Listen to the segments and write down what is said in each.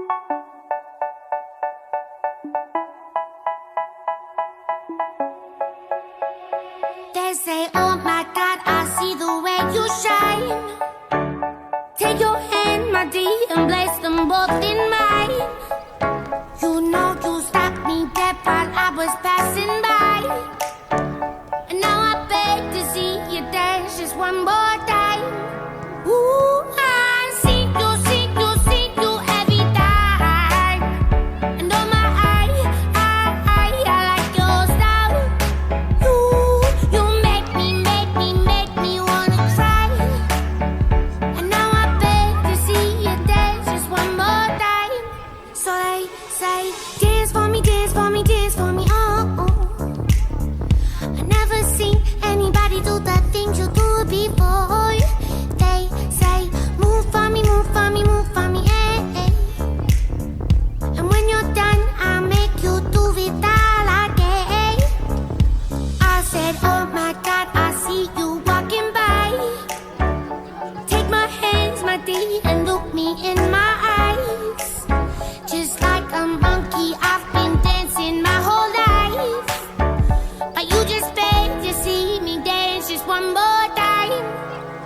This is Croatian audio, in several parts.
They say, oh my God, I see the way you shine. Take your hand, my dear, and place them both in mine. You know you stopped me dead while I was passing by. And now I beg to see you dance just one more time. Ooh, I see you every time. And oh my, I like your style. You make me wanna cry. And now I beg to see you dance just one more time. So they say, dance for me, dance for me, dance for me, oh. I never seen anybody do the things you do before. They say, move for me, move for me, move for me, eh, eh. And when you're done, I'll make you do it all again. I said, oh my God, I see you walking by. Take my hands, my dear, and look me in my eyes. Just like a monkey, I've been dancing my whole life. But you just beg to see me dance just one more time.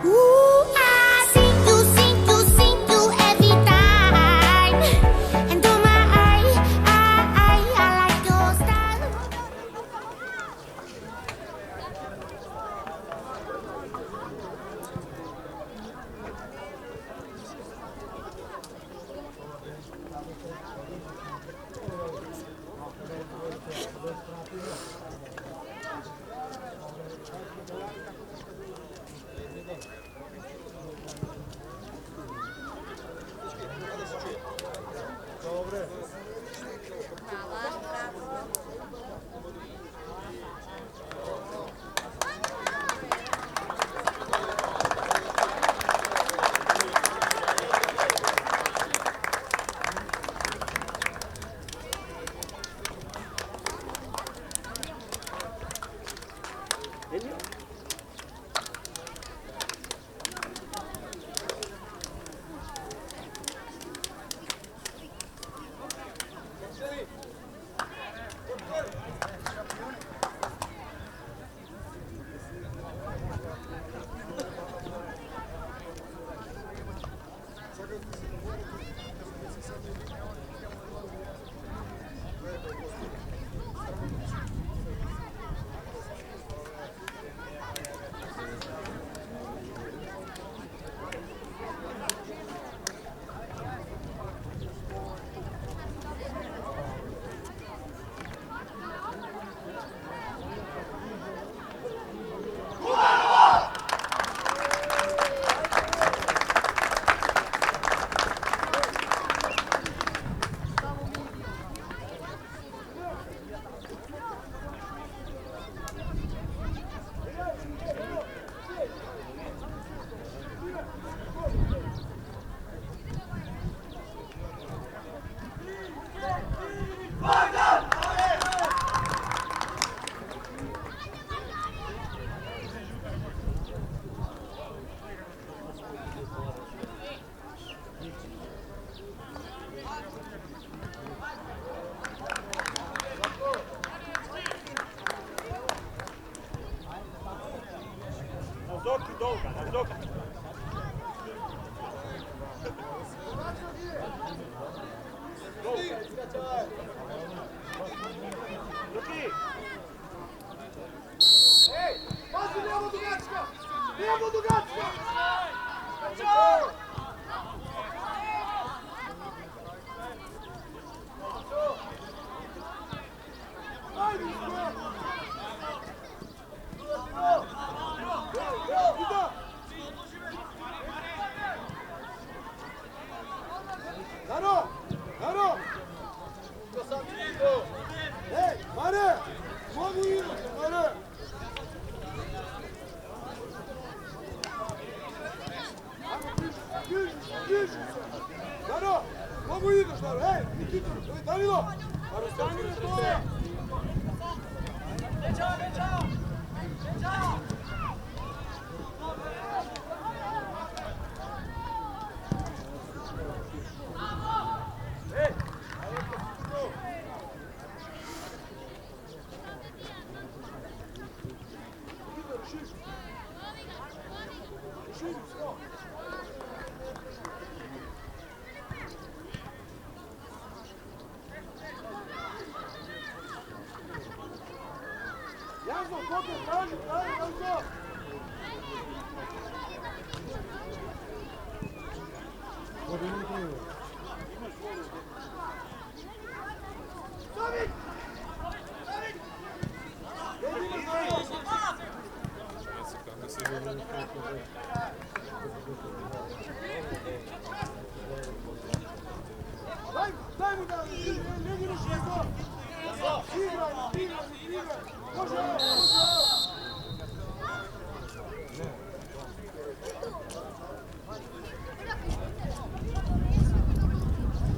Ooh, I see you every time. And oh my, I like your style.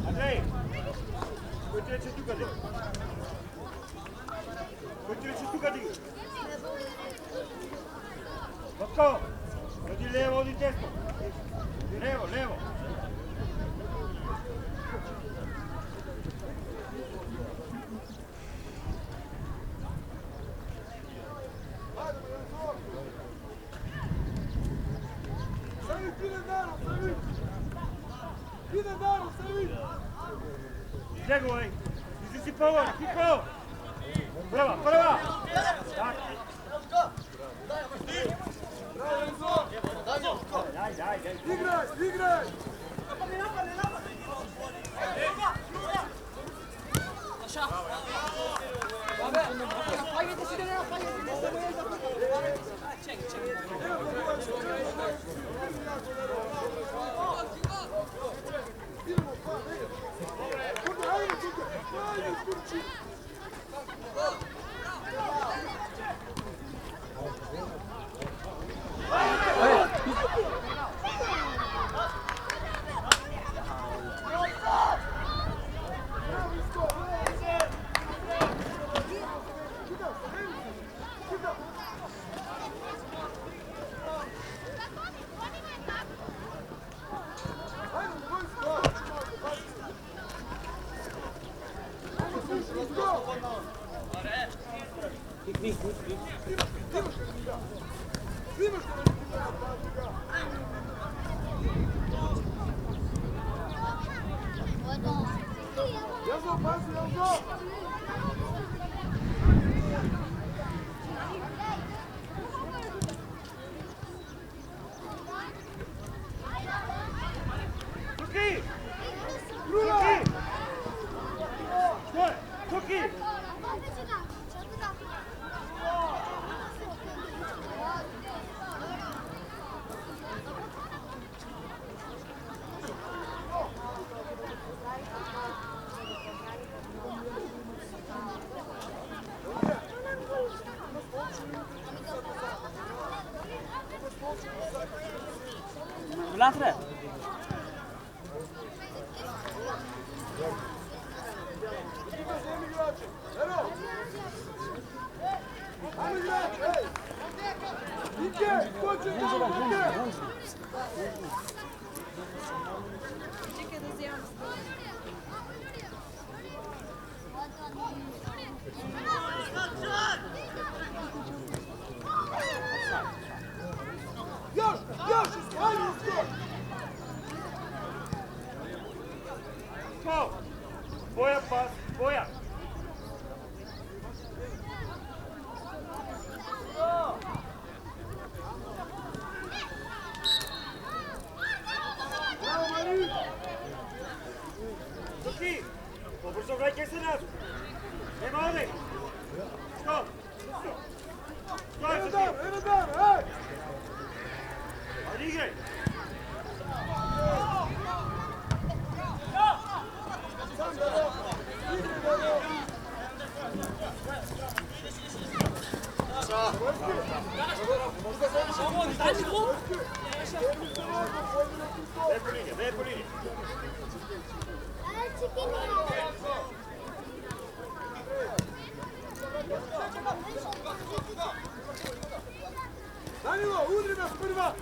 Andrej, koji treći tu kad je? Koji treći tu kad je? Bako, odi levo, odi desno. Levo, levo. Bjeguj, izi si povor, kiko! Prva, prva! Tak. Daj. Igraj! Later. Boja pas, boja! Soki, pobrzo gledaj se nas! Nema ovdje! Stop! Stoj, Soki! Ajde igraj! Lepo linija. Danilo, udri nas prva!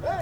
Ej!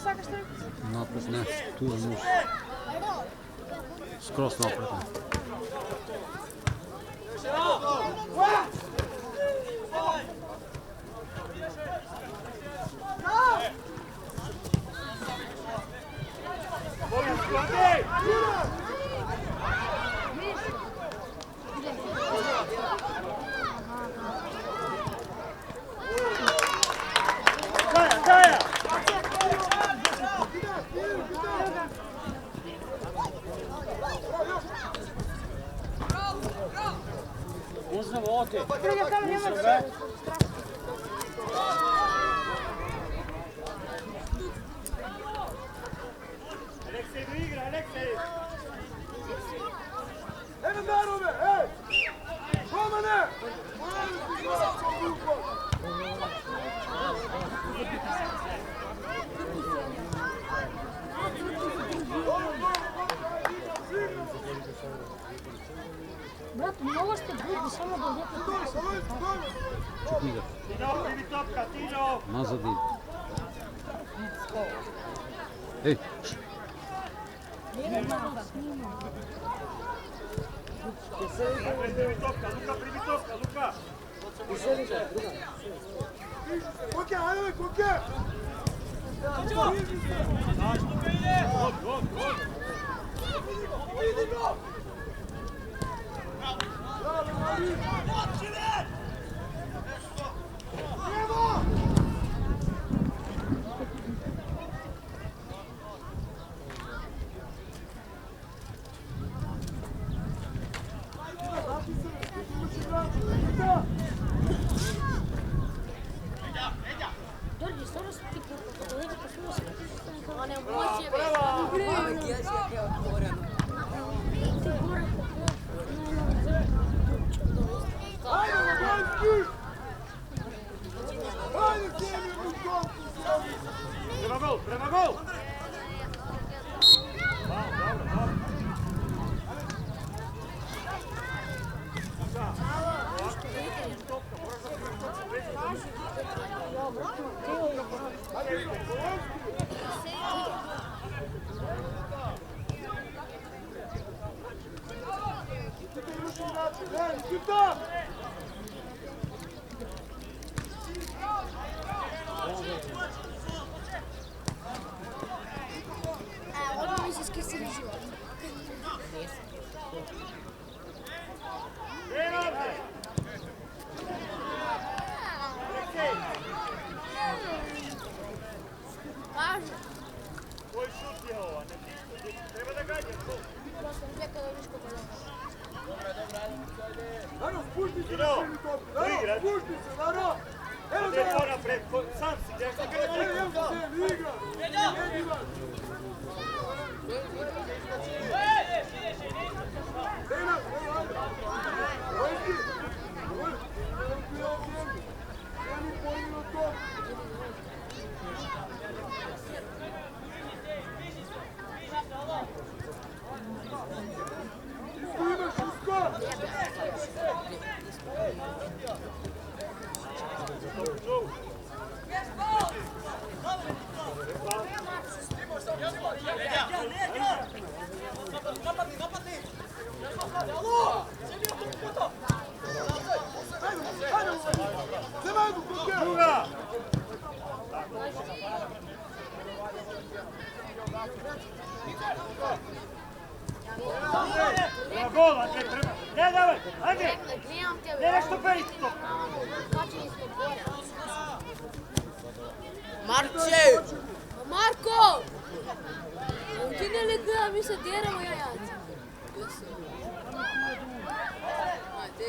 Naprijed, ne, tu je muš. Skroz naprijed. Aleksej, do igra, Aleksej! Eno darove, ej! Romane! Брат, много сте глупи, само да идете. Чук ига. Tino, primi topka, Tino! Назад иди. Ей, Primi topka, Luka, primi topka, Luka! Koke, ajde, koke! Дорги, само се пикна, като не като слушаш. А не може, Ajde, Vojski! Ajde, Kevin, u konku! Prema gol, prema gol! Dobro, dobro. Ej, Kita! Odmah mi se skisili život. Krenu ovdje! Aleksej! Važno. Tvoj šut je ovo, ne ti treba da gađaš. Ja sam čekao da viš kako je. Daro, spušti se Tino, na prvi top! Daro, igra. spušti se, Daro! Evo Ode Daro! to napred, sam si, gdje sam kada ti? Evo se, igra! Igra! Dejna, evo, ajde! Vojski! Vojski! Kreni pojedino top! Isko imaš, Isko! Zemadu, koke! Druga! Prema gol, Andrej, prema! Ne, davaj! Andrej! Gledam tebe. Ne, nešto perići to! Kači ispod gore. Marče! Marko! Ti ne li gleda, mi se djeramo jajaci. Ajde.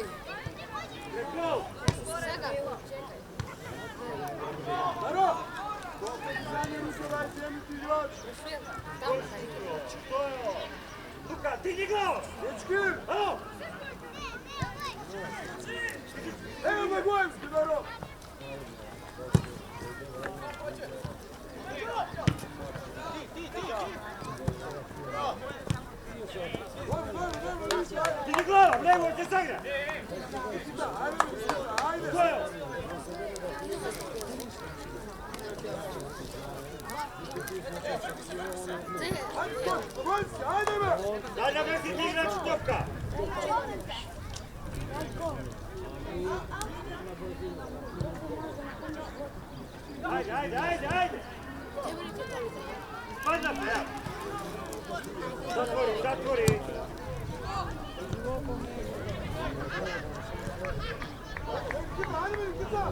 Gol! Svega, čekaj. Daro! Koke ti zemlje ruke, daj zemlji ti igrač! Tamo. To je ovo! Luka, digni glavu! Dečki! Alo! Evo Magojevski, Daro! Digni glavu, levo, gdje se igra? Ajde! To je ovo! Ajde me! Daj na mesti ti igrač Topka! Ajde! Padna se, ja! Zatvori! Ajde me, Nikita!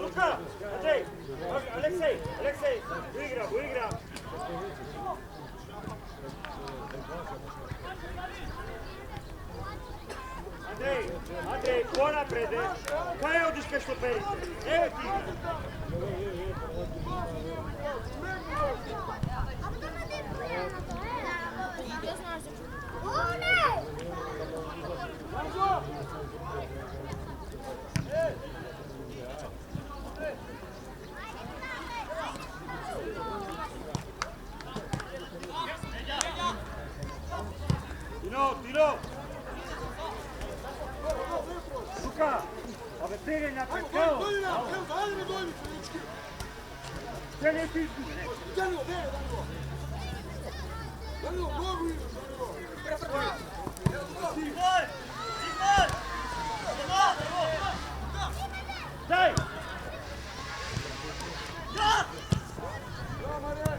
Luka! Andrej! Aleksej! Uigra! Andrej, ko naprede? Kaj je odiš kaj štoperice? Evo ti! Tiro! Luka! Ove pere na pekao! Ajde me dojmi, čovječki! Sve ne ti izgube, ne? Danilo, nogu ideš, Danilo! Daj! Ja, Marija!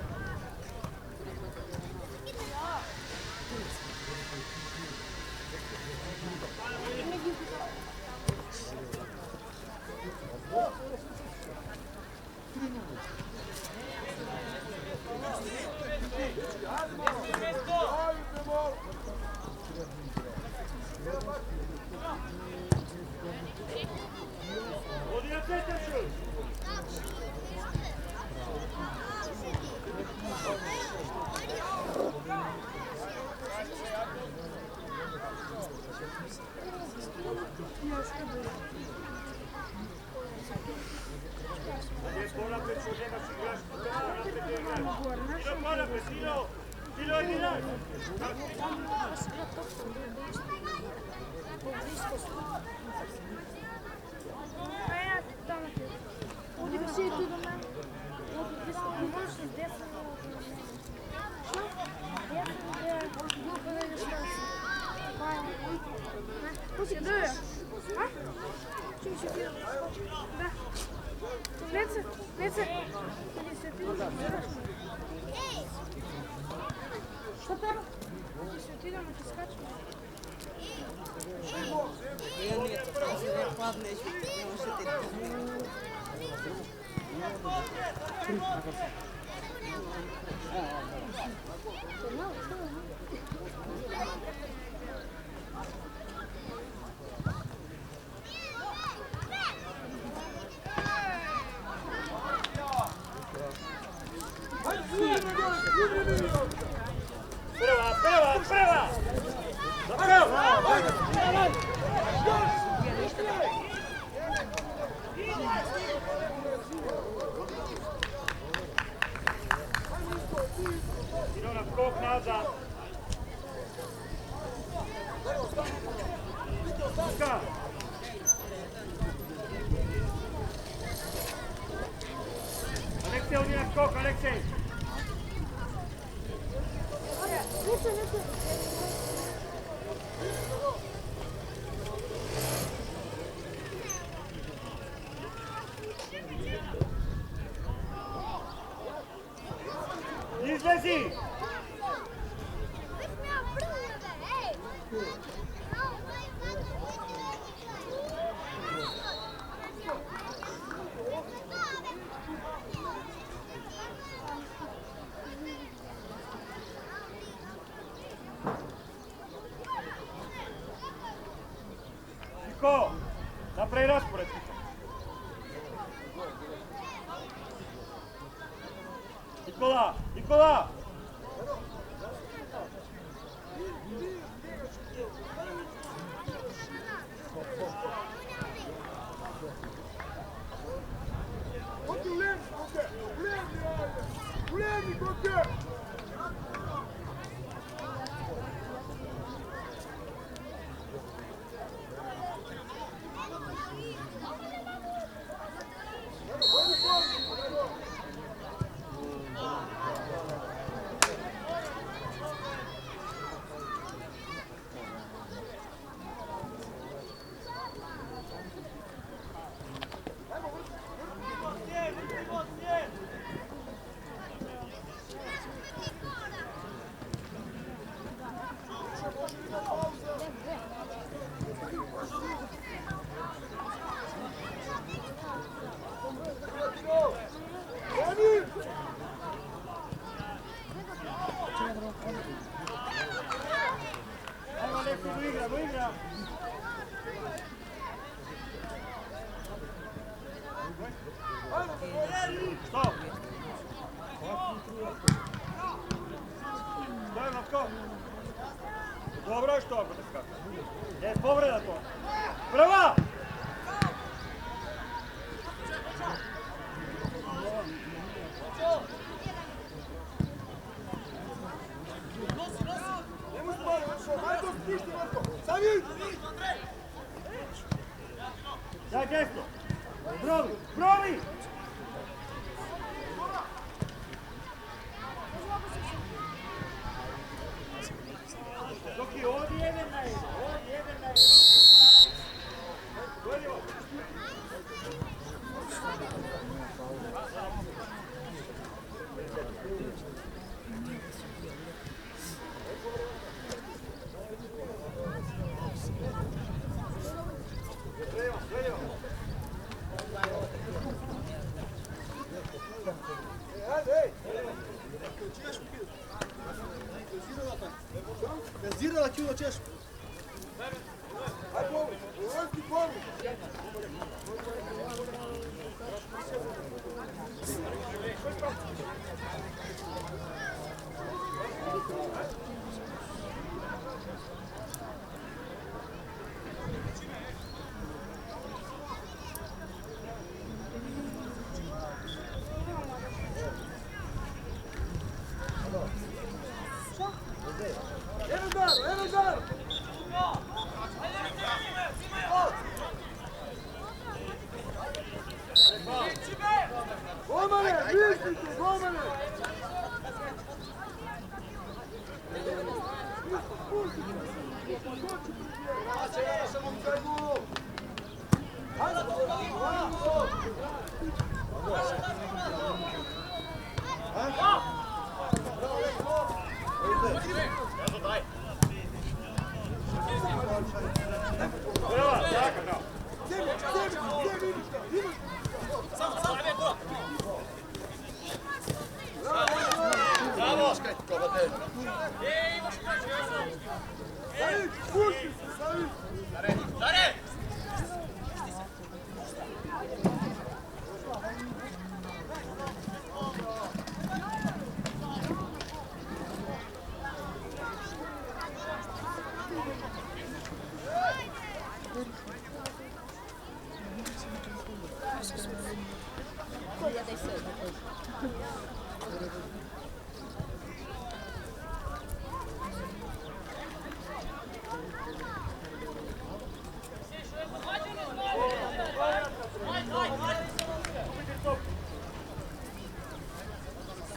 Odi na centar šut! Ajde, ponapred što nemaš igrač, ponapred je igrač. Tilo ponapred, Tilo je igrač. Ovdje bi svi tu do mene. Ovdje bi svi možeš iz desna. Što? Desna je grupa već nas. Pusti, dojde. A? Čim će ti? Da. Nece. Ili se ti da što pero? Ili se ti da me ti skačemo? Nije to kao se ne padneš, ne može ti. Prva! Zapravo! Idemo na skok nazad. Luka! Aleksej, odi na skok, Aleksej! Izlezi! Niko, napravi raspored. Nikola! Ajmo Alexi, do igra, do igra. Stop. Daj, Matko. Dobro je što ako te skaka. Je povreda to. Prva! Nemoj se baviti, ajde, spušti, Marko. Stavi! Daj desno. Brovi, brovi! Doki, ovdje jedan na jedan, ovdje jedan na jedan. Dođi ovdje. Zirala ću da ćeš. Aj povrć, uvesti povrć. Eno dar! Golmane, mislite, golmane!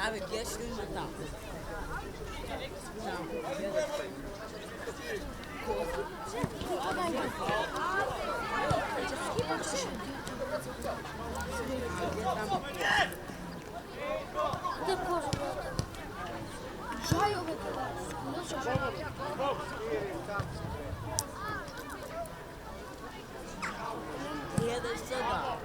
Abi geçtin mi tam? Gde kožu? Žaj ove Jedeš sada.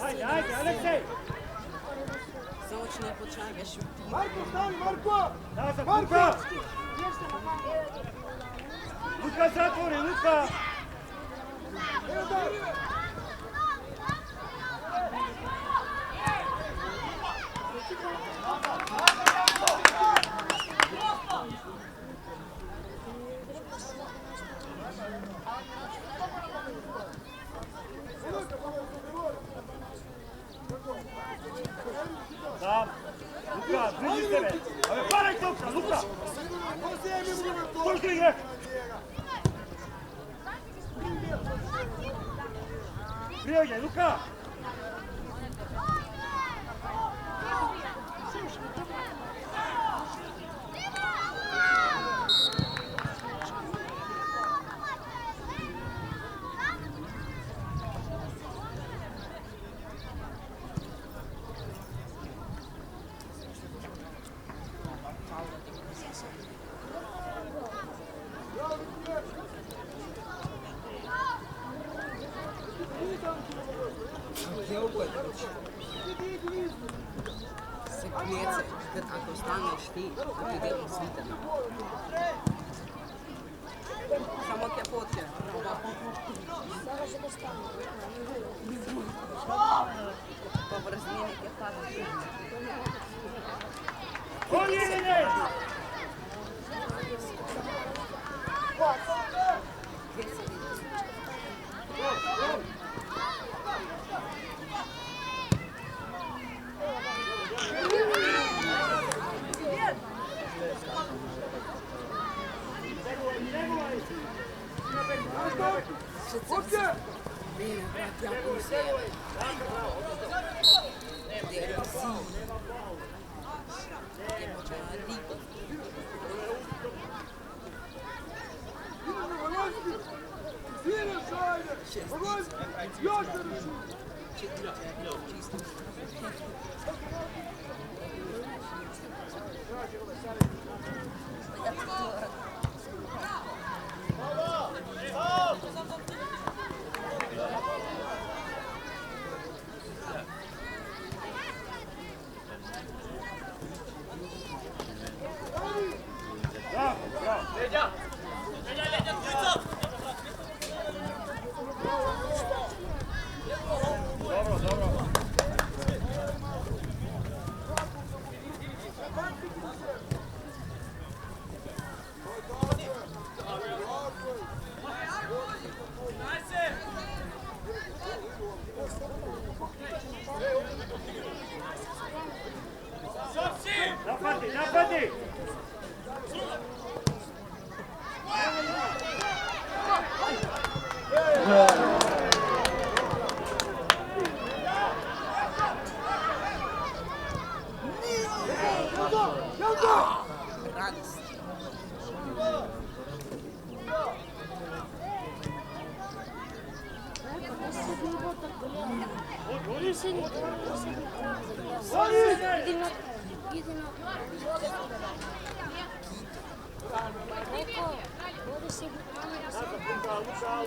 Ajde, ajde, Aleksej! Samo ću ne počangeš. Marko, stavi, Marko! Nazad, Luka! Luka, zatvori, Luka! Eno dar! Da, Luka, bliži sebe! Ove, paraj topka, Luka! Pušti igre! Prijegaj, Luka! Se klijece, kad ako staneš ti, da ti delo svita. Samo te potje. Sada će da stane. Pa brzine ke pada. Poljene! Bine, brat, ja cum se jave. Gdje si? Gdje moća dipa. Napadi, napadi! Radost.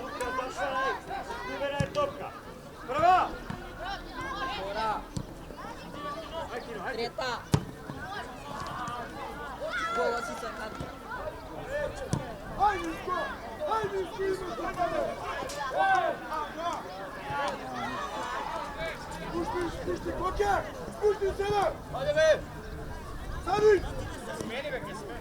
Luka, zašaj! Libera je topka! Prva! Gora. Treta. Golosica kad. Hajde, Isko! Hajde, Isko! Spušti, koke! Spušti sada! Hajde, be! Sadi! Smeni, be, smeni!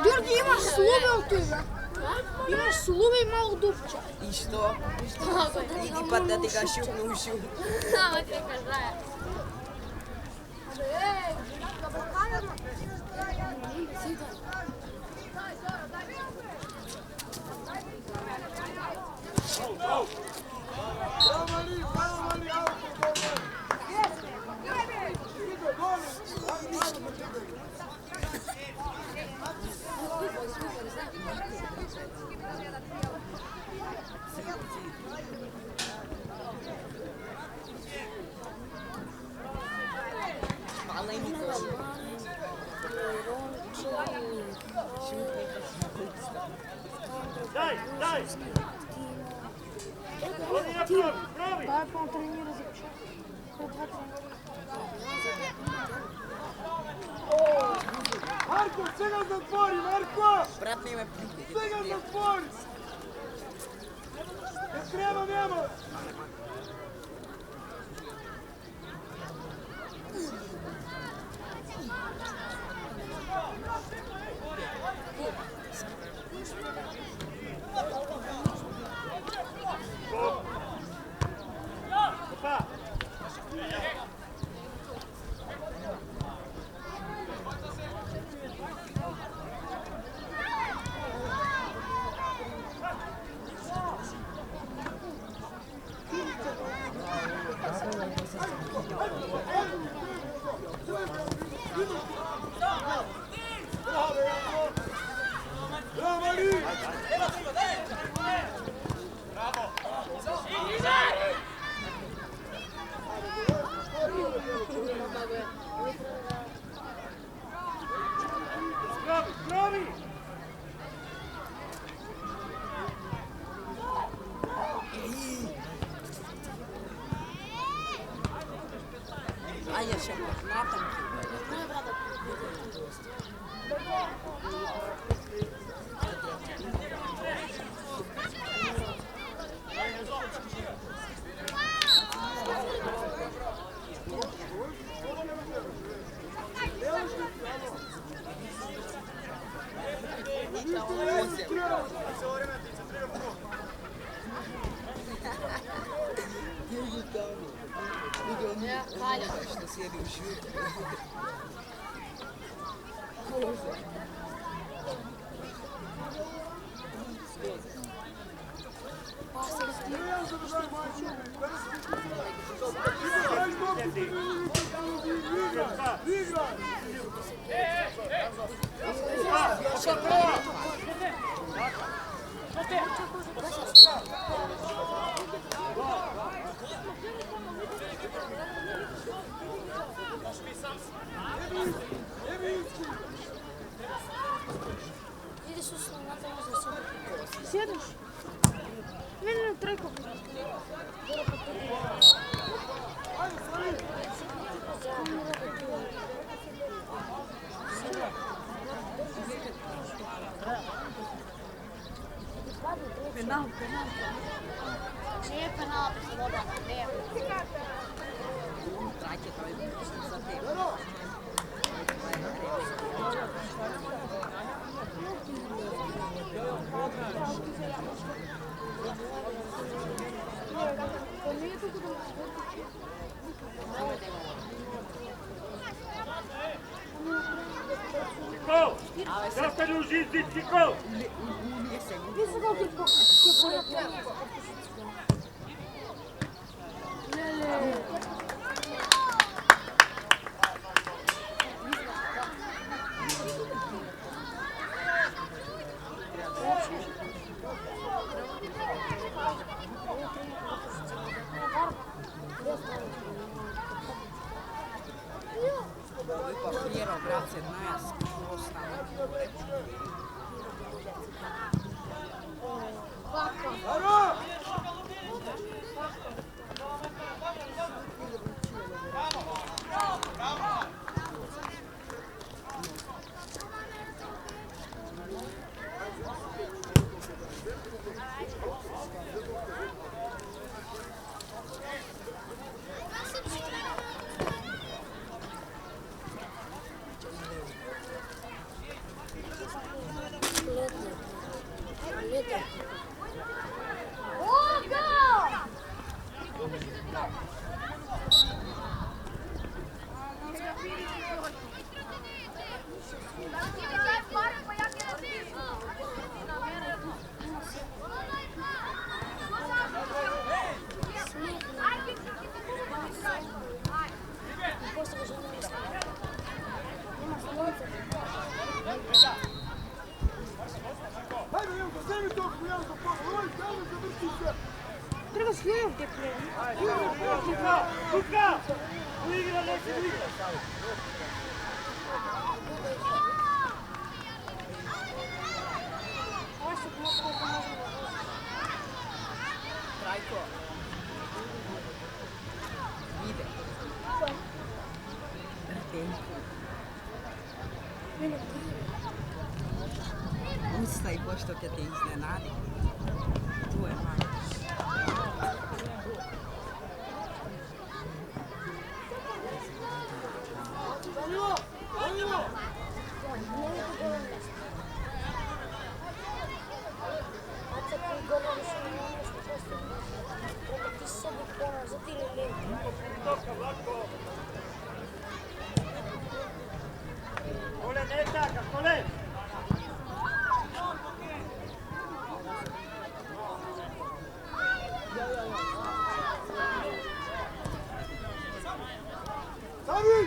Đorđe, imaš slube od toga. Imaš slube i malo dupča. I što? Idi pa da ti ga šupnu u šup. Hvala i Nikola. Daj, daj! Odi na probi, probi! Daj pa on trenira za početak. Marko, sve ga zatvori, Marko! Brat mi me priti. Sve ga zatvori! Ne treba, nema! Opa! Idemo! Pravi! Ajde, še natanki. Što sjedi u šutu. Idi su se na tamo za sebe. Sjediš? Meni na trojku. Penal. Nije penal, slobodan, ne. Trajke, to je za te. Chico! Lasciali un gizzi, Chico! Visto kako je Papiro, grazie, nas, costa. Treba slijedom te Luka! Uigra, neće igra! Trajko. Ide. Ustaj, pošto te iznenadi. Tu je malo. Kole, ne taka, kole! Stavi!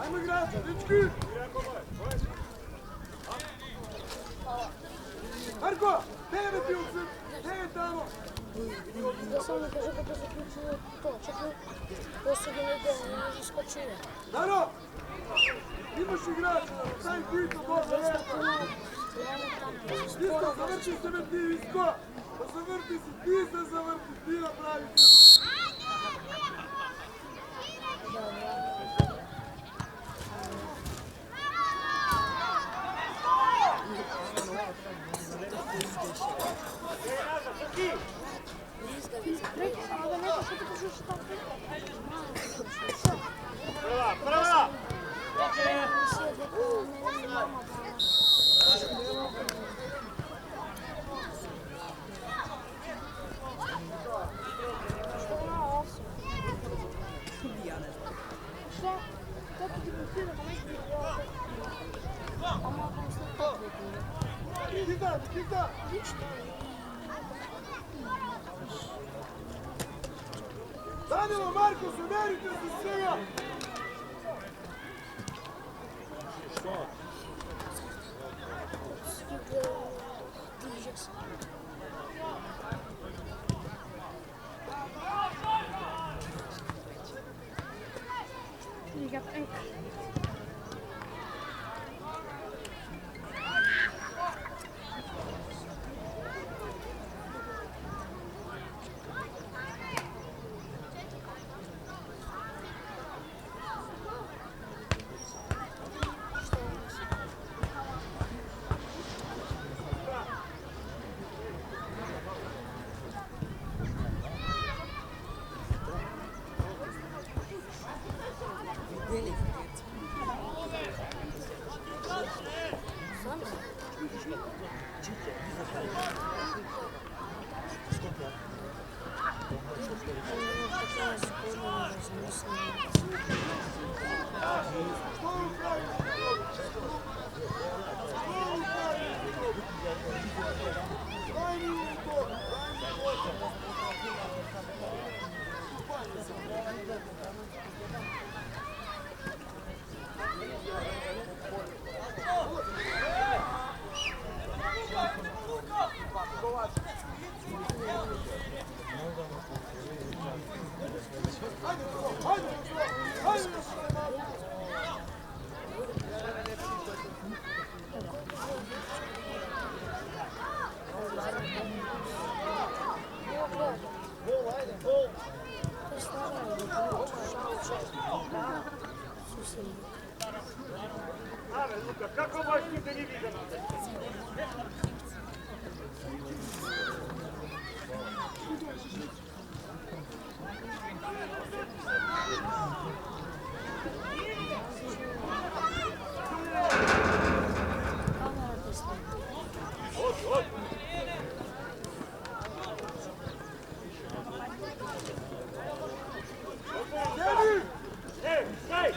Ajmo igrati, dečki! Marko, tebe ti uzem, ne tamo. Da sam mi kaže da zaključuje to, čekaj, posebno ide, ne može skočiti. Daro, imaš igrača, taj Tito, Bože, Isto, završi se me ti, Isko. Pa zavrti se, ti se zavrti, ti napravi se. Prva, prva! Kako ti blokira, pa neće biti dobro. A moram se to blokira. Kita, kita. Danilo, Marko, zamerite se svega. Diže se. Ave, Luka, kako možeš ti da ne vidim? Ej, staj!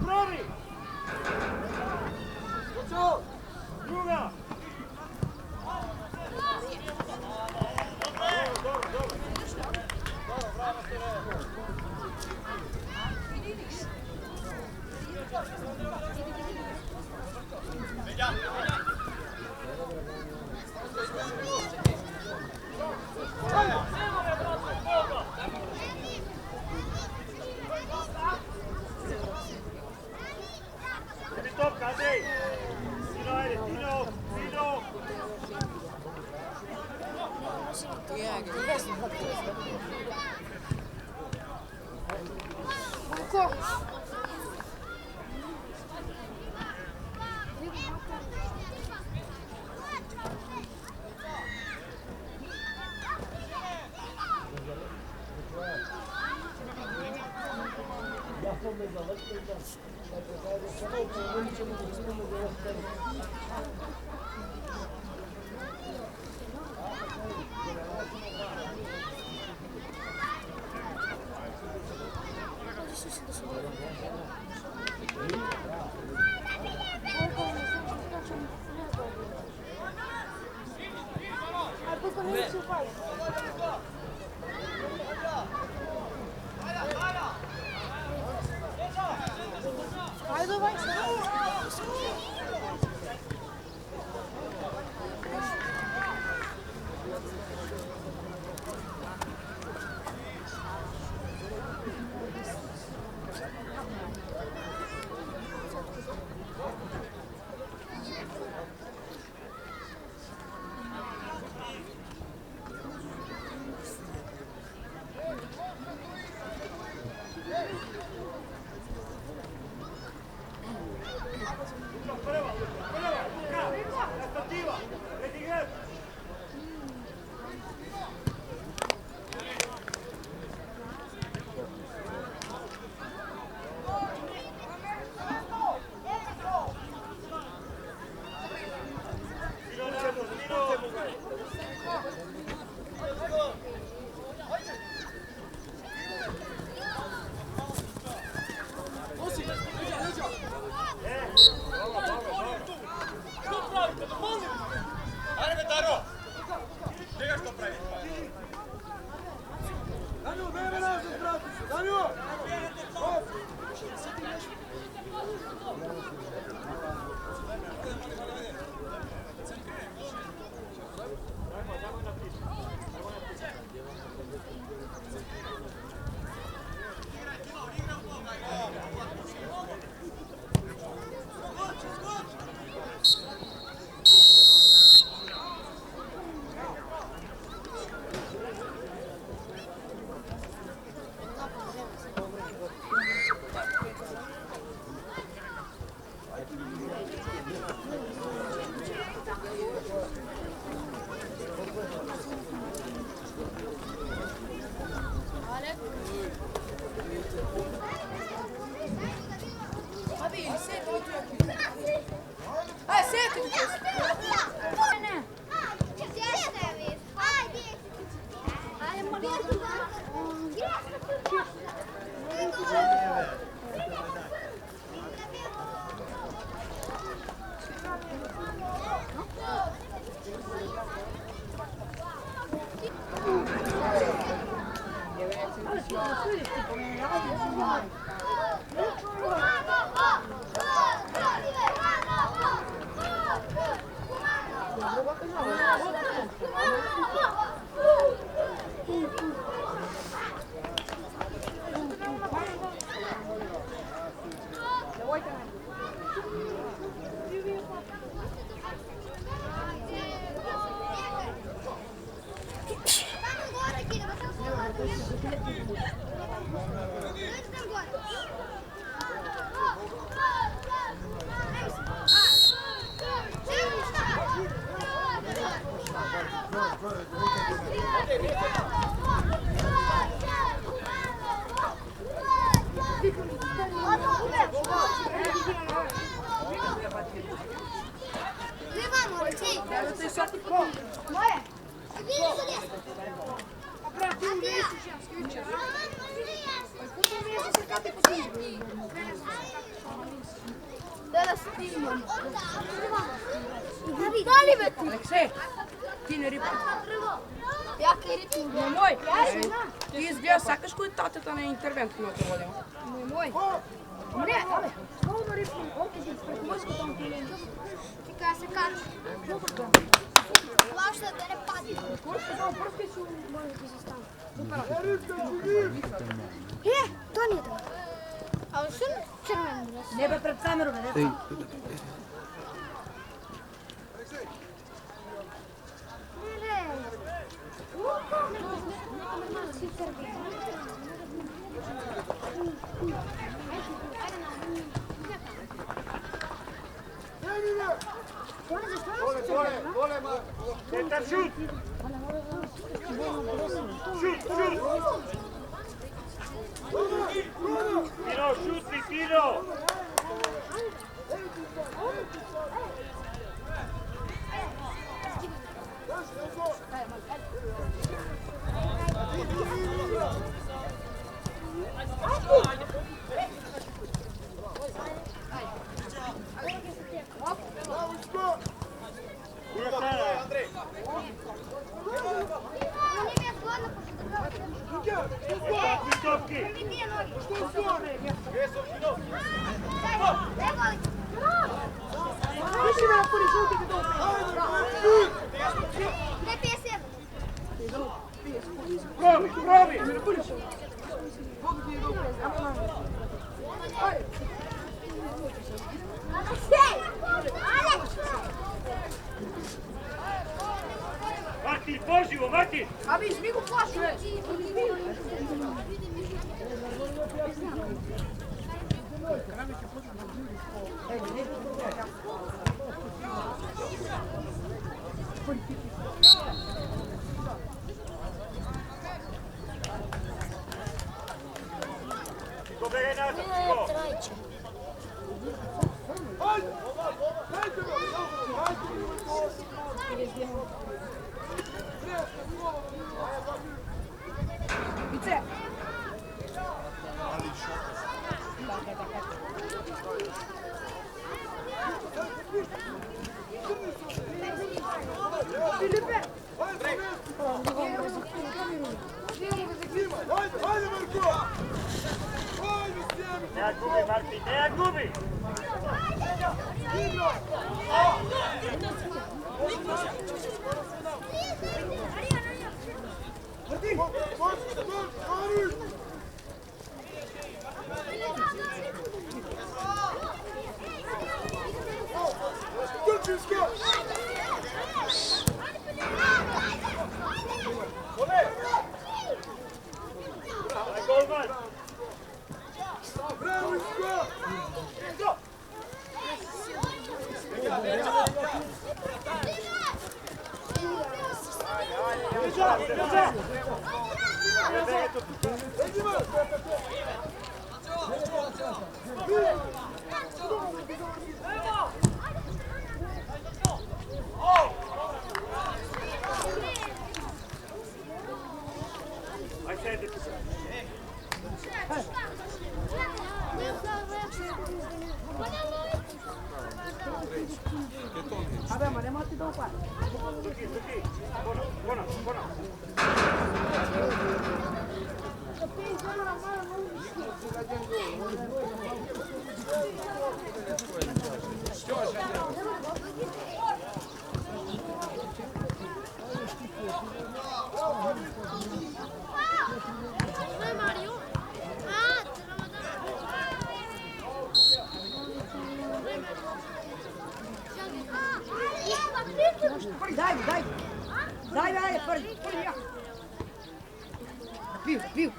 Spravi! Druga! Dobro. Tebi topka, Andrej! Tino, ajde, Tino! Tino! Ko? Haydi bak. Prva, Luka! Nastativa! Redi grad! Tino, nazad, Tino! Danju, vreme nazad, brate! Danju! Aleksej, ti ne riba. Jaka je ritim? Nemoj! Ti izgleda sakaš koji tateta na interventno vodio. Nemoj. Ne, ale, slobodno ritim, ovdje ti preko vojsko tamo pilenju. Ti kada se kači. Vaš da te ne padi. Koriste samo prske su, možda ti se stane. To nije to. A što je crveno dres? Nebe pred kamerom, ne? Ej, Petar, šut! Šut, šut! Tino, šuti, Tino! Druga strana. Stopki! Probi, probi! Martin, poživo, Martin! A vi izmigu plašu, ne? Ko bere nazad, ko? Vice! Filipe! Ne gubi, Martin, ne gubi! Golman! Aj sedite se. Vabbè, ma ne morti dopo qua. Tuki, buona. Daj, prvi ja. Piju.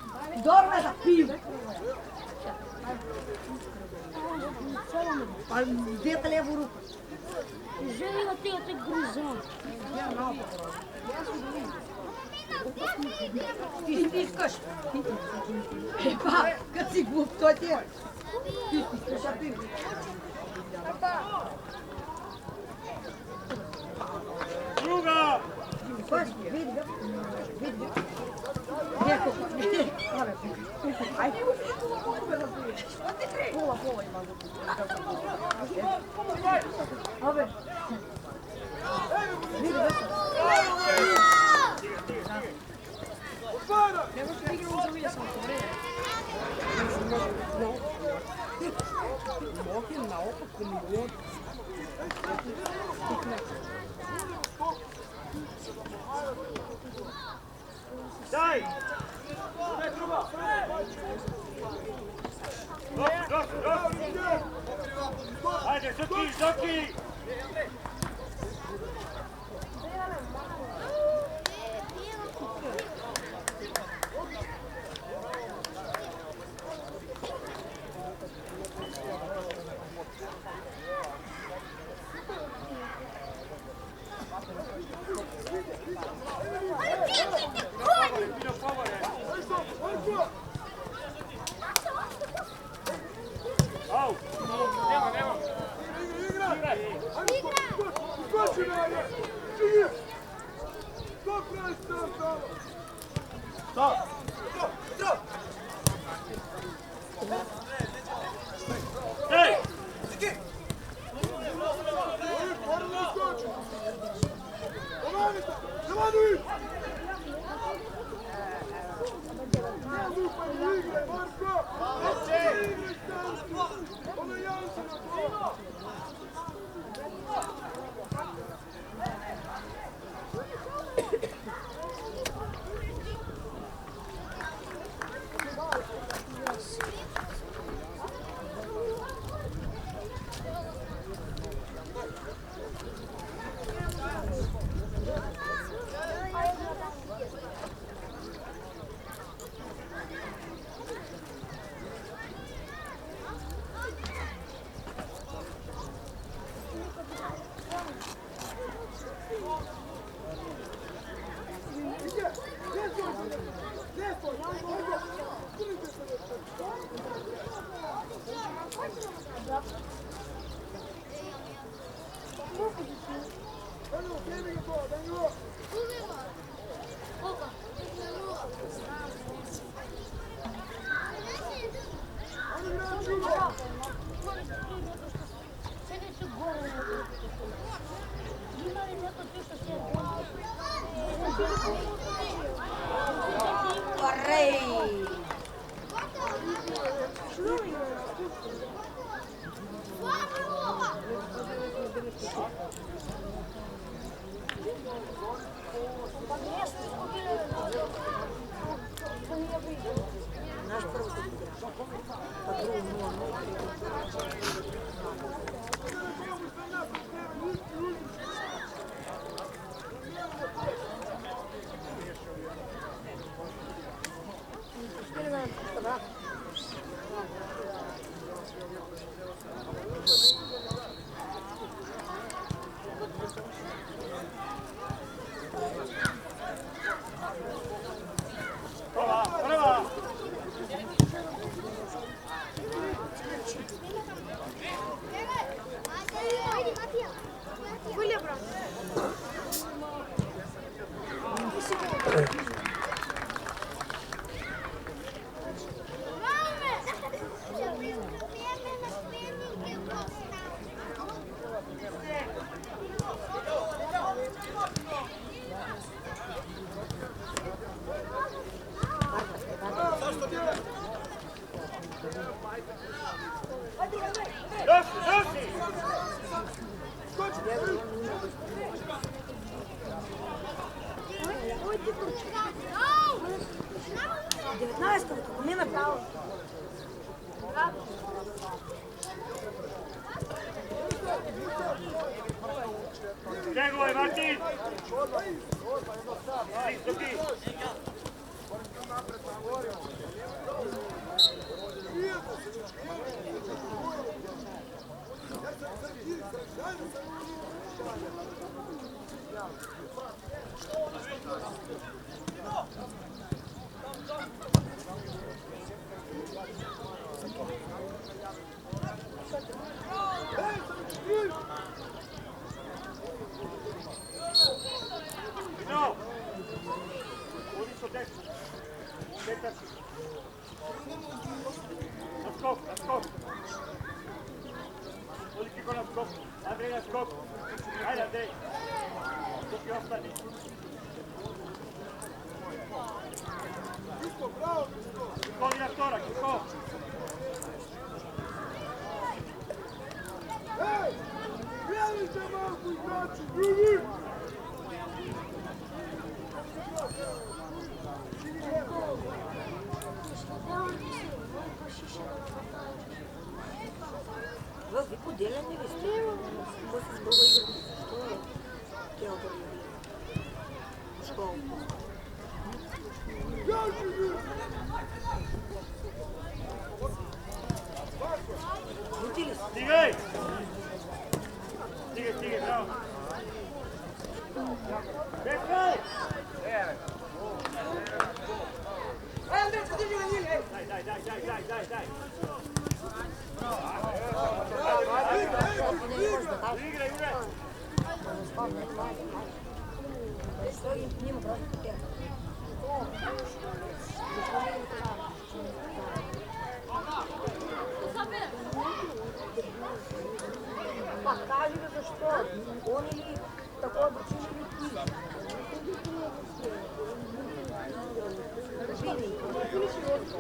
Dorme da piju. Pa gdje te lijevu ruku? Želim da ti opet gruzom. Ti stiskaš. Pa, kad si glup, to ti je. Ti stiskaš, a piju. Druga! Vidi ga. Neko, ajde. Pola ima. Ove. Vidi ga. Mogen na oko kombinieren. Daj! Ajde, Zoki! Čegovaj, Martin! Zoki! No! Ulično desno. Petar. Na skok, na skok. Uliki ko na skok. Andrej na skok. Ajde, Andrej. Zoki ostani. Skodi na storak, skok. Stanite malko igrači, ljudi! Vas vi podeljeni li ste? Ko se zbogo igrati? Što je? Treba da u školu. Lutili ste? Stigaj! Stigaj, bravo! Čekaj! Ajde, Andrejko, diži ga njih, ej! Daj! Igraj! Stoji njima protiv tega. Pa kaži ga zašto. On ili tako odlučili ili ti. Vidi, finiši vodstvo.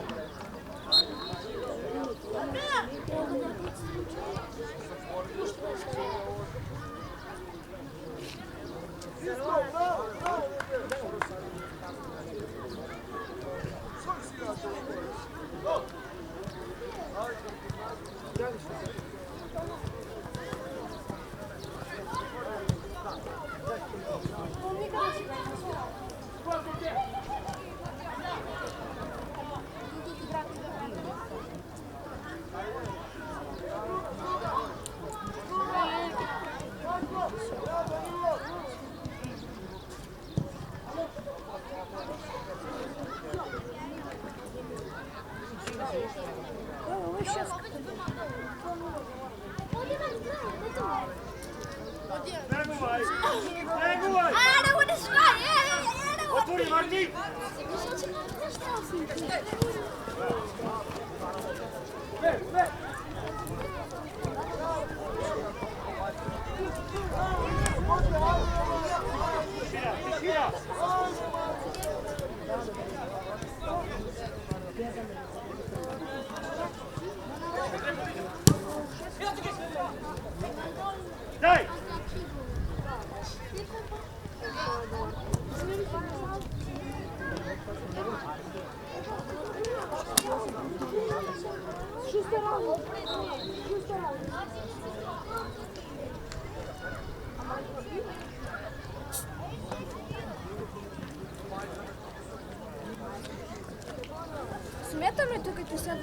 Neguvaj! I don't want to strike! Otvori, Marti! Tišina! Daj! Смета ме тук, че сега...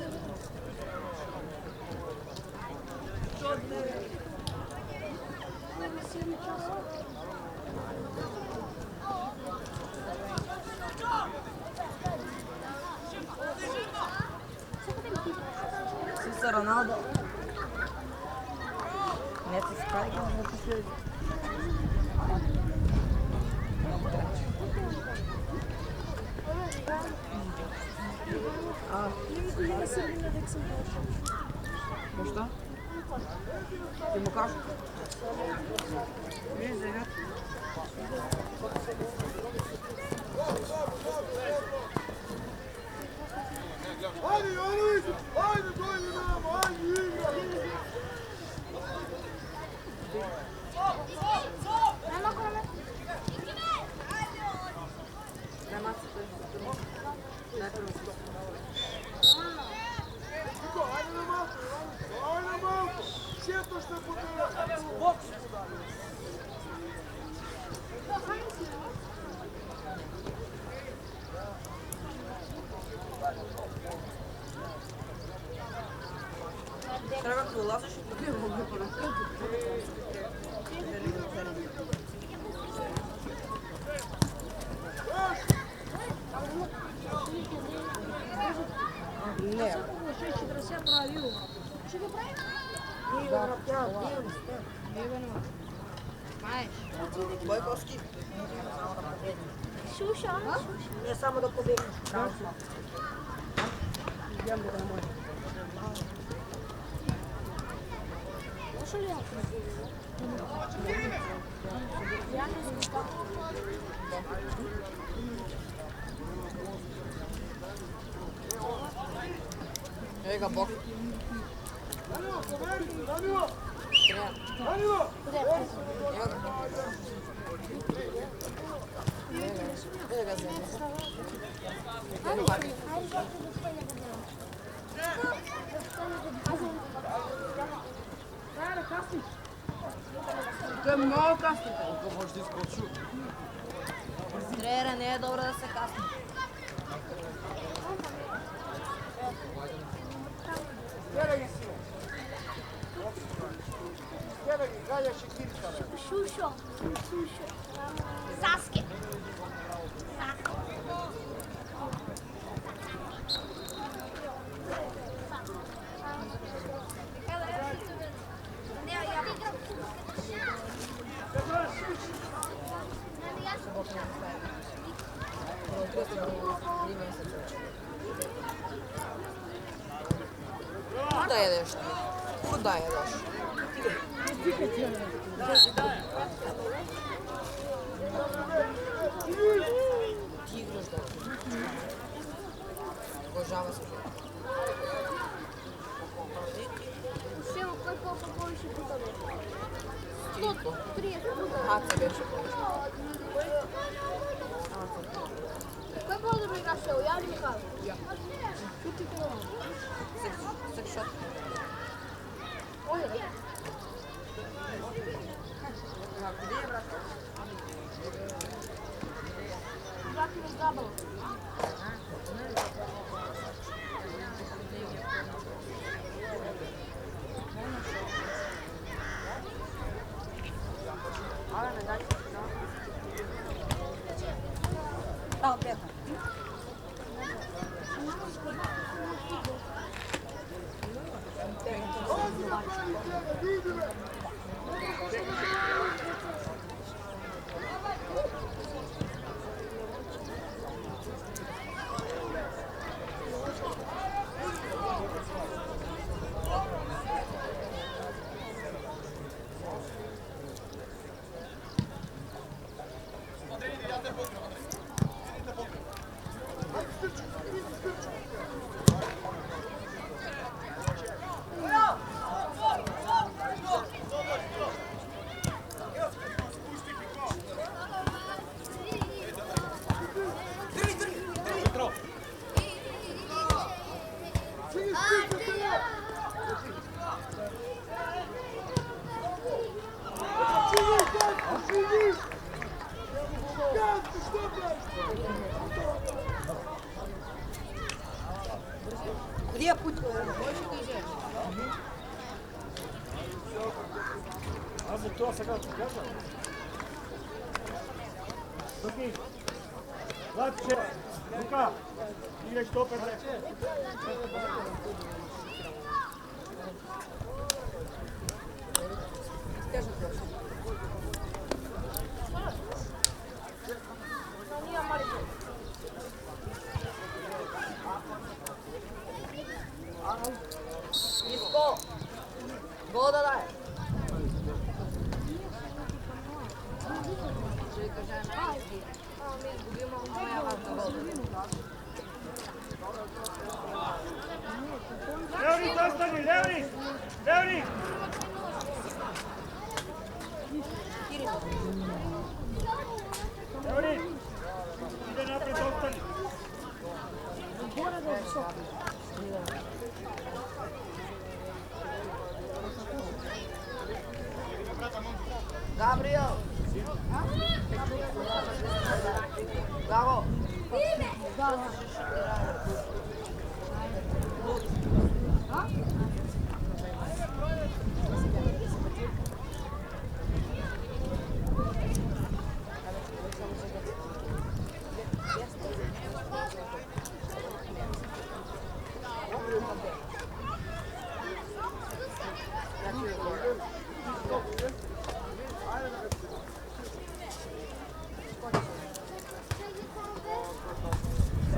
Сиса Роналдо. Не се справи, не се следи. Защо? Ти му кажа? Виж, зайдет. Ajde, Janović! Ajde, dojde nam! Ajde, igra! Nema se to. Daj prvo se. Ajde na malko! Ajde na malko! Sjeto što je potrebno! Трябва да лазиш и да го выпадам. Не. Ще правил. Ще го правим? Бойковски. Шуша. Не само да побегнеш. Идем да домой. Слушай ли ако? Ей ga Bog. Danilo, poverite, Danilo! Danilo! Evo ga. Evo ga zemlja. To je mnogo kasno. Koliko možeš da iskoču? Trenera, ne je dobro da se kasni. Gdje ga sile? Gdje ga Galja Šekirka? Šušo. Saske. Kuda jedeš ti? Kuda jedeš? Ti igraš da. Obožava se. Sve koliko poviše puta došlo. Koliko? 30 puta. HC беше повече. Кой по-добре играше? Я или Михайло? Я. Шути коло. Секшот. Ой, Къде е брат? брат ми разгабал. А, бяха. Где путь? Больше уезжаешь. Аз за това сега ти кажа. Туки. Златче. Лука. Играш топер. Скажи просто. Иско! Гол да дай! Ще кажем английски. Губимо моя важна гол. Левни, достани! Левни! Левни! Левни! Иде напред, достани! Gabriel! Bravo!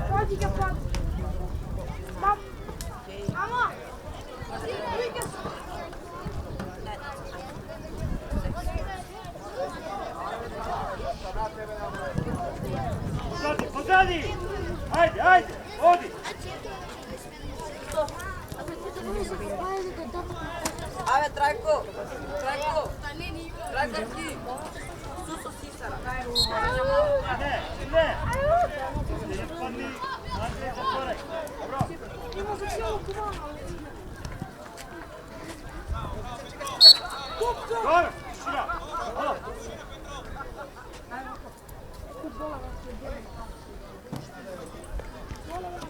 Pode que eu posso. Vamos! Pozadi, pozadi! Ajde, ajde, odi! Ajde, Trajko! Trajko! Trajkovski! Suso Sisara! Ne, ne! Ispadni, Andrej, zatvoraj. Dobro. Ima za cijelu komanu. Dobro, tišina. Hvala. Futbola vas je bilo. Vola vas to.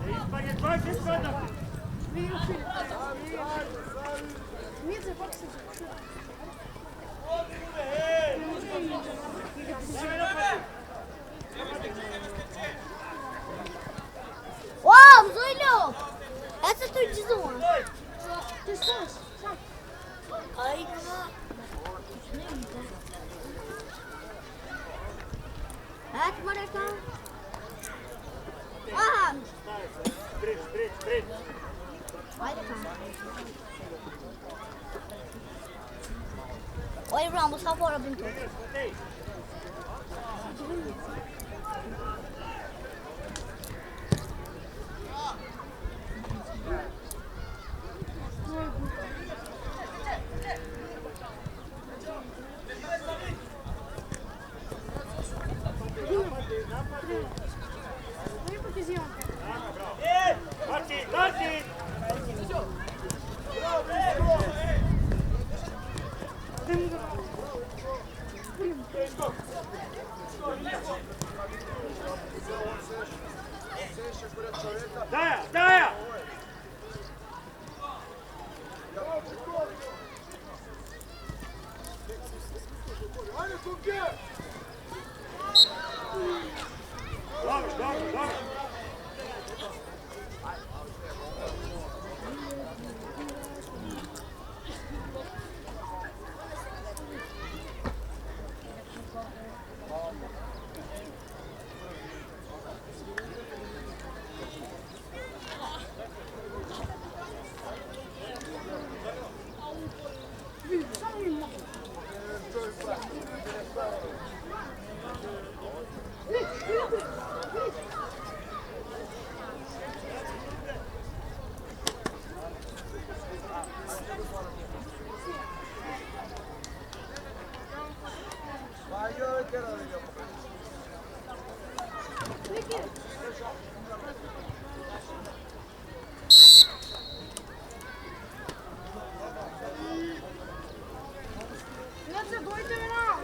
Ispadni, 27. Vidio film. Видите, как се случва. Wow, Zolio! Essa tu diz uma. Ты что? Сядь. Ai, Hadi Mareka. Aha. Sprit. Haydi kan. Oj, vamos só fora brincar. Vem pro vizinho. Marti! Daja! Ajde, kumpje! Dobro. Let's go to now.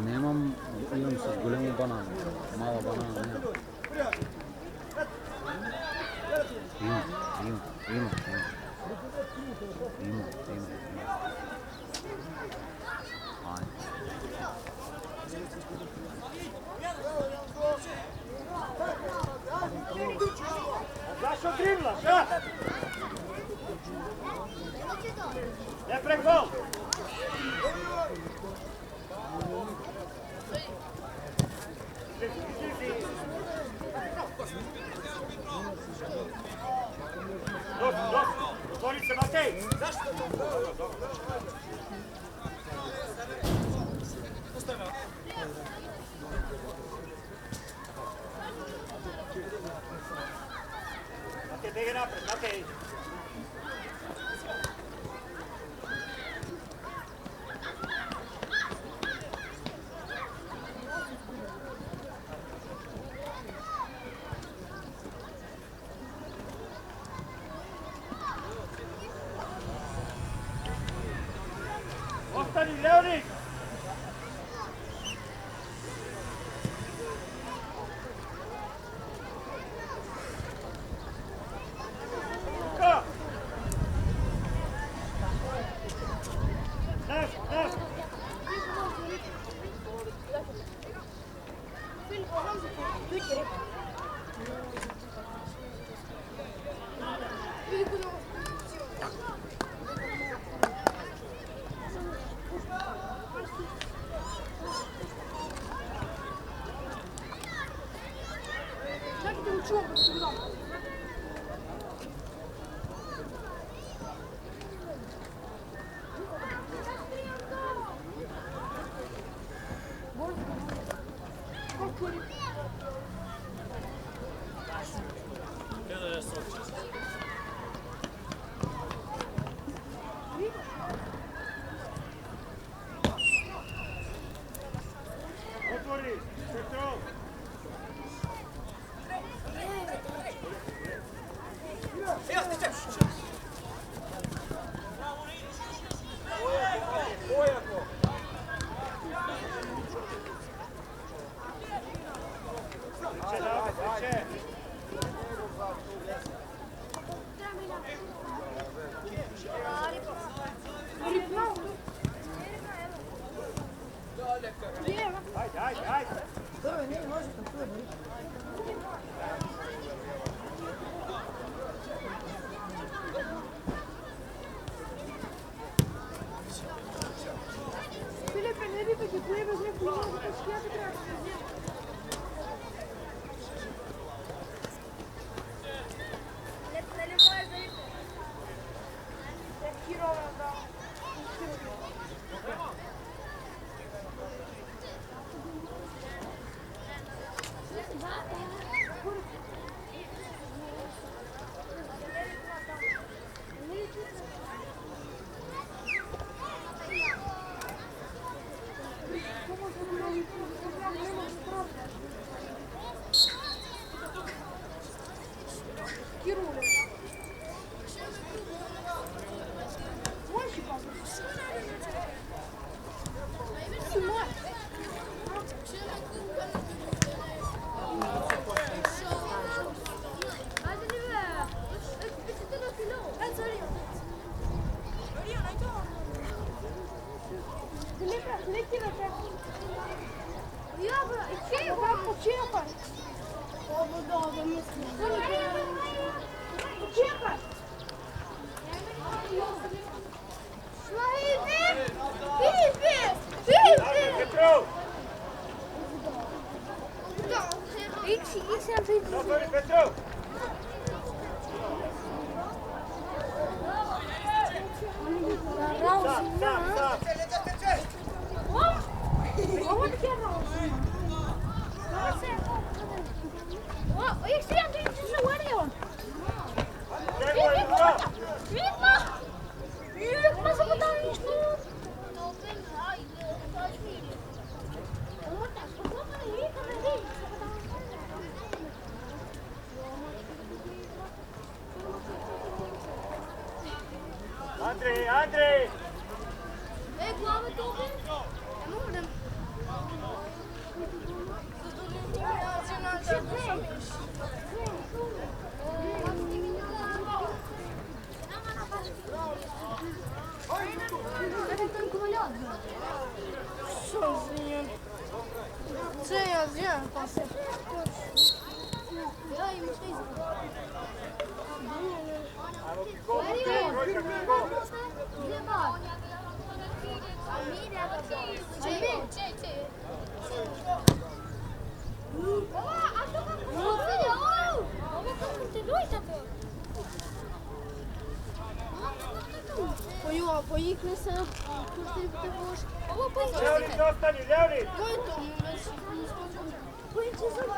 Nemam, imam s golemu bananu. Mala banana nemam. Ima. Ajde. Zašto dribla, šta? Ne prek gol! Dobro. Otvori se, Matej! Matej, bege napred, Matej! Ostani, Leonik! Luka! Naš! Ja, bro, ik zie je wel pochepen. Oh, wat dan? Pochepen. Petro! Ik zie het. Sorry, Petro! Stop! Ik zie het niet zo warm. André! Ik kwam het toch in? En hoe dan? Sozinho. Sozinho, passa. Ja, je moet eens. Poi questa te voci. Leoni, zostani, Leoni! Poi ci sono.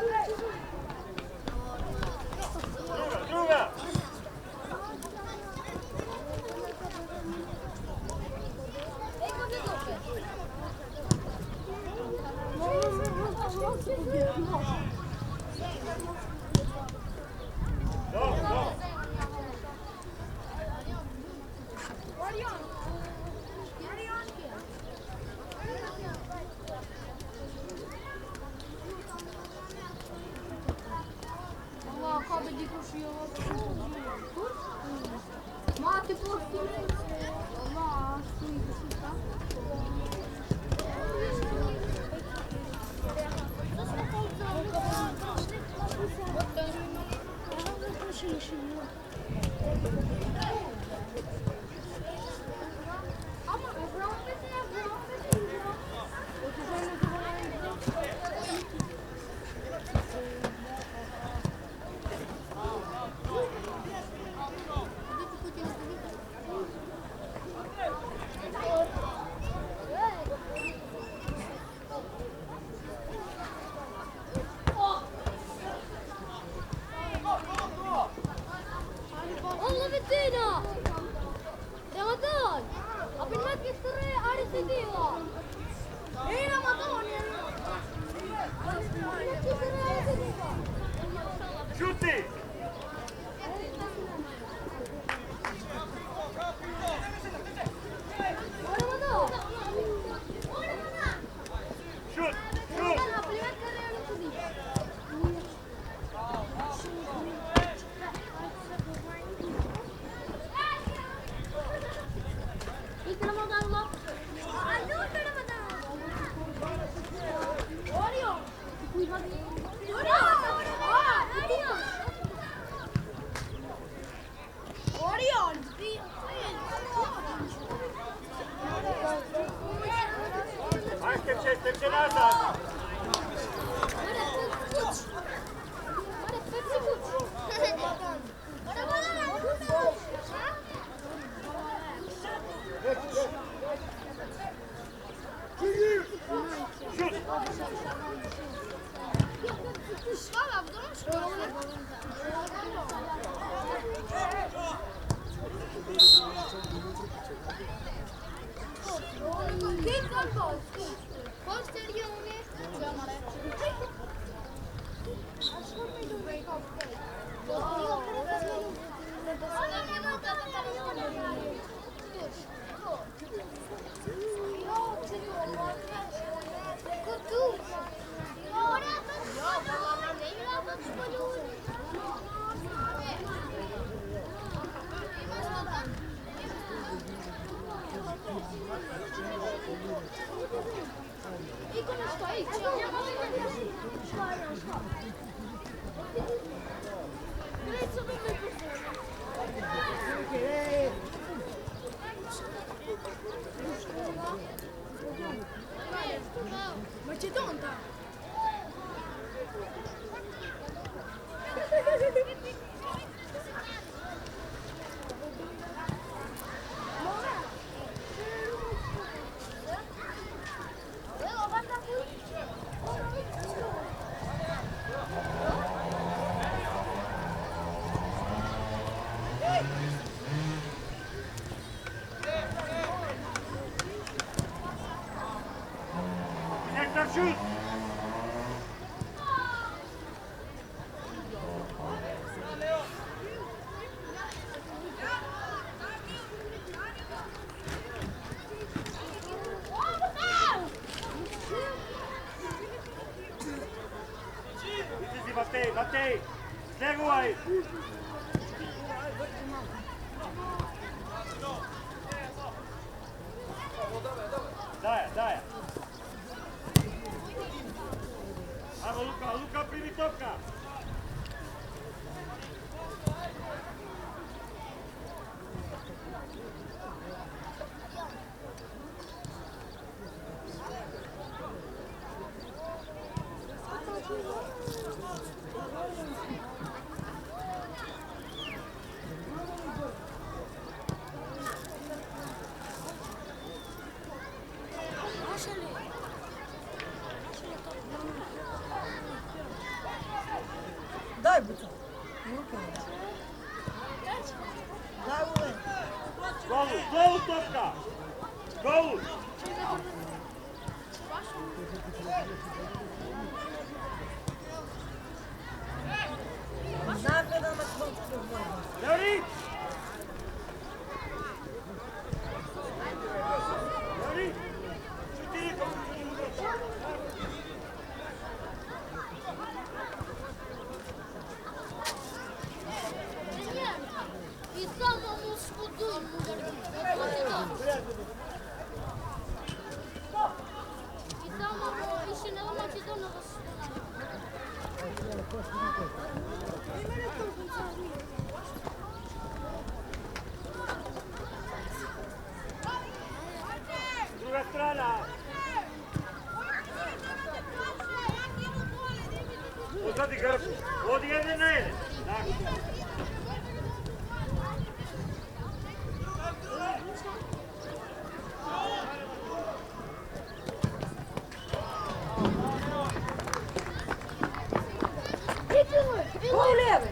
Druga! No. Mate posti. Ma Sciutti! Shoot! Anche c'è stezionata! niko ne stoji. Macedonta. Sektor şut. Matej, zleguaj. Daje. Ajmo Luka primi topka. Daj bucu. Daj mu ven. Golu topka. Golu. Znam kada Makedoncu borba. Leonid. Šuti. I samo mu škudujem udarim. I samo mu više ne domaći dono da se Druga strana. Uzadi grbu. Odi jedan na jedan. Tako. Gol leve.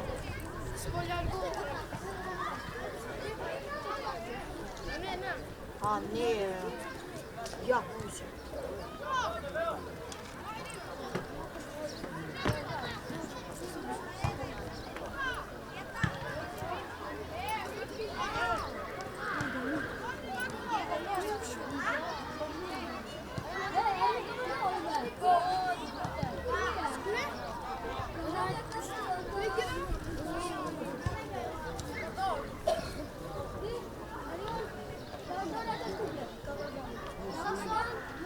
A nije. Ja kućem.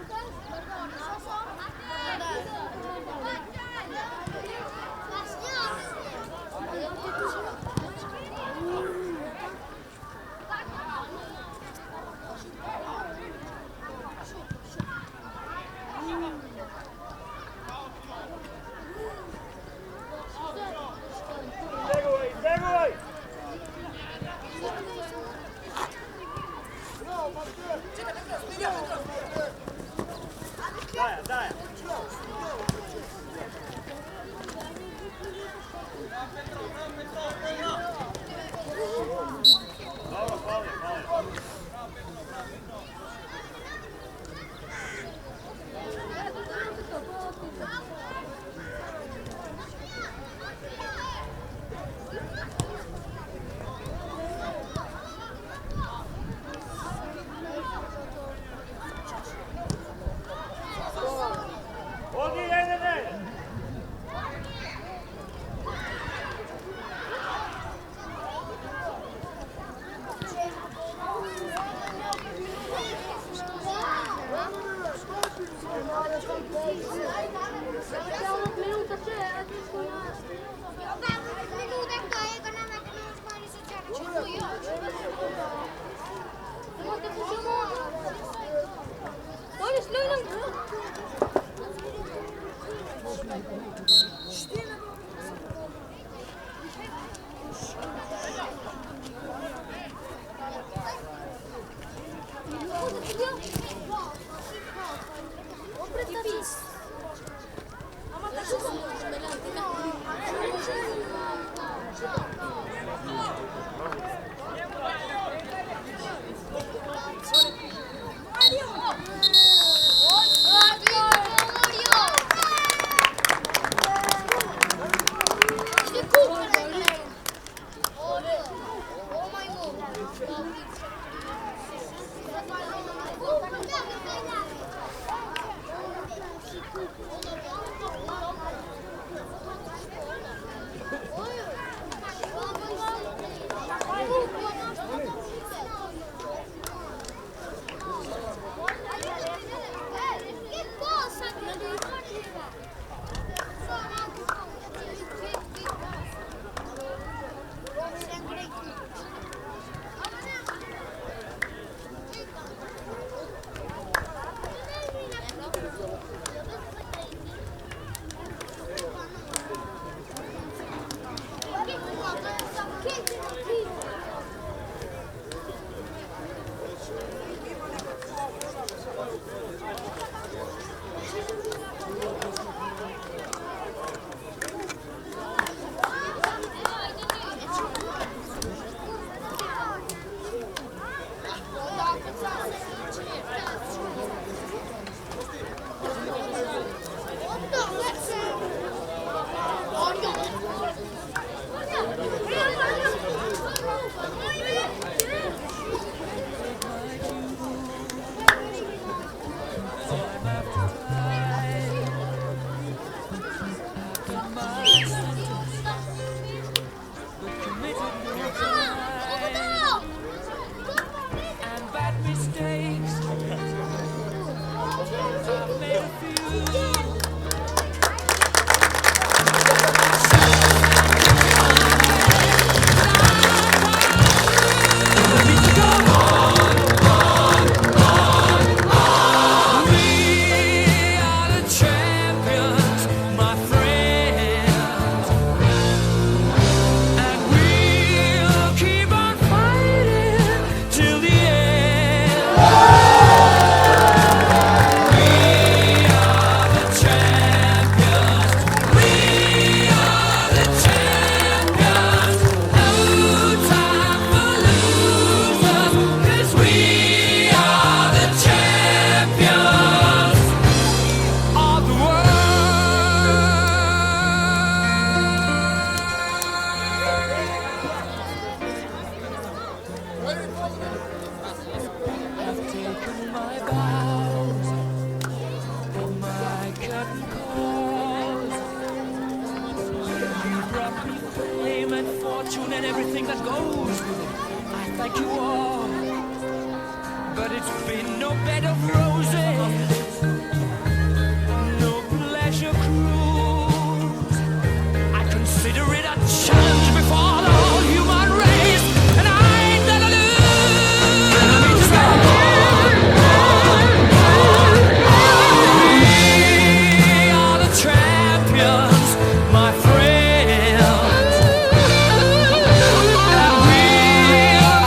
Lukas?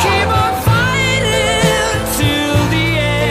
Keep on fighting till the end.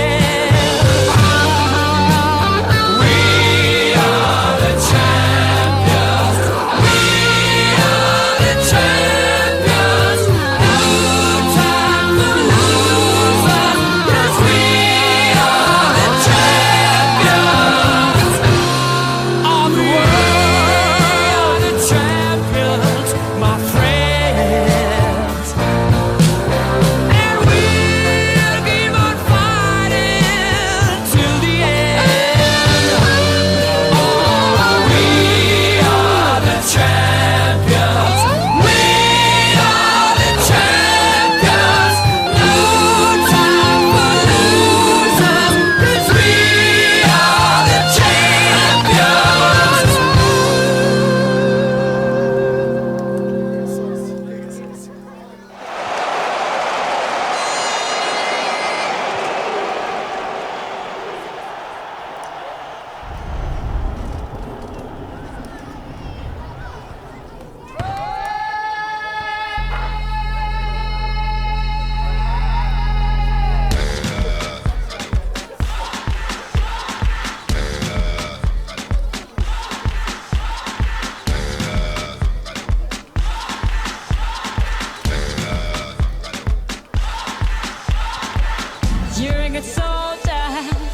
good soldier,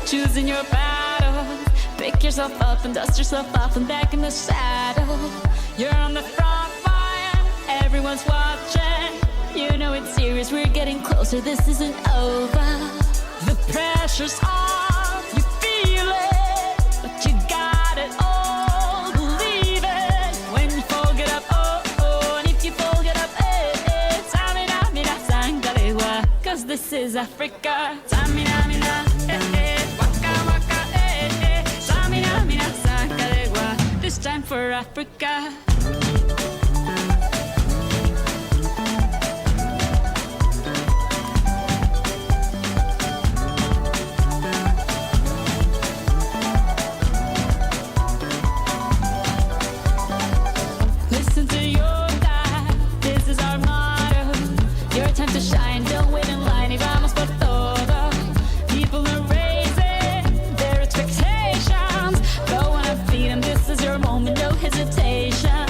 choosing your battle. Pick yourself up and dust yourself off and back in the saddle. You're on the front line, everyone's watching. You know it's serious, we're getting closer, this isn't over. The pressure's on, you feel it, but you got it all, believe it. When you fold it up, oh, oh, and if you fold it up, eh, eh, Tamina, mina, sangalewa, cause this is Africa. Tamina, mina, eh, eh, waka, waka, eh, eh, Tamina, mina, sangalewa, this time for Africa. Listen to your God, this is our motto. Your time to shine, don't wait in line, y vamos por todo. People are raising their expectations. Go on and feed them, this is your moment, no hesitation.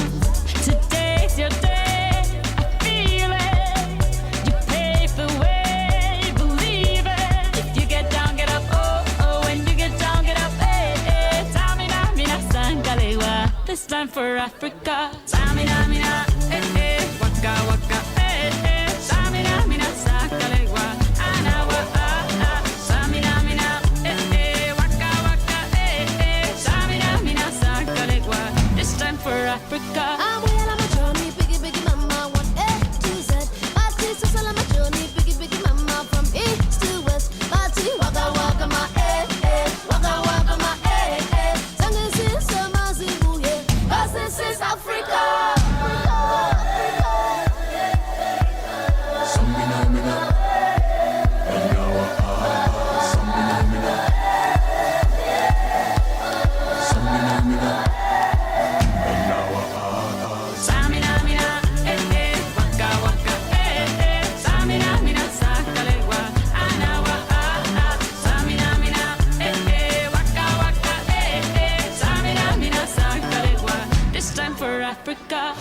Today's your day, I feel it. You pave the way, believe it. If you get down, get up, oh, oh. When you get down, get up, eh, eh. Tamina, mina, sangalewa, this time for Africa. Tamina, mina, eh, eh. Waka, waka, eh, eh. Tamina, mina, sangalewa, anawa, ah, ah. Tamina, mina, eh, eh. Waka, waka, eh, eh. Tamina, mina, sangalewa, this time for Africa. I'm well on my journey, biggie, biggie mama, 1 A to Z. My teacher's all on my journey, biggie, biggie mama, from east to west. My tea, waka, waka, my waka, waka, my Sangin' sis, sama zibu, yeah. 'Cause this is Africa. Tamina, mina, eh, eh. Waka, waka, eh, eh. Tamina, mina, sangalewa, anawa, ah, ah. Tamina, mina, eh, eh. Waka, waka, eh, eh. Tamina, mina, sangalewa, this time for Africa.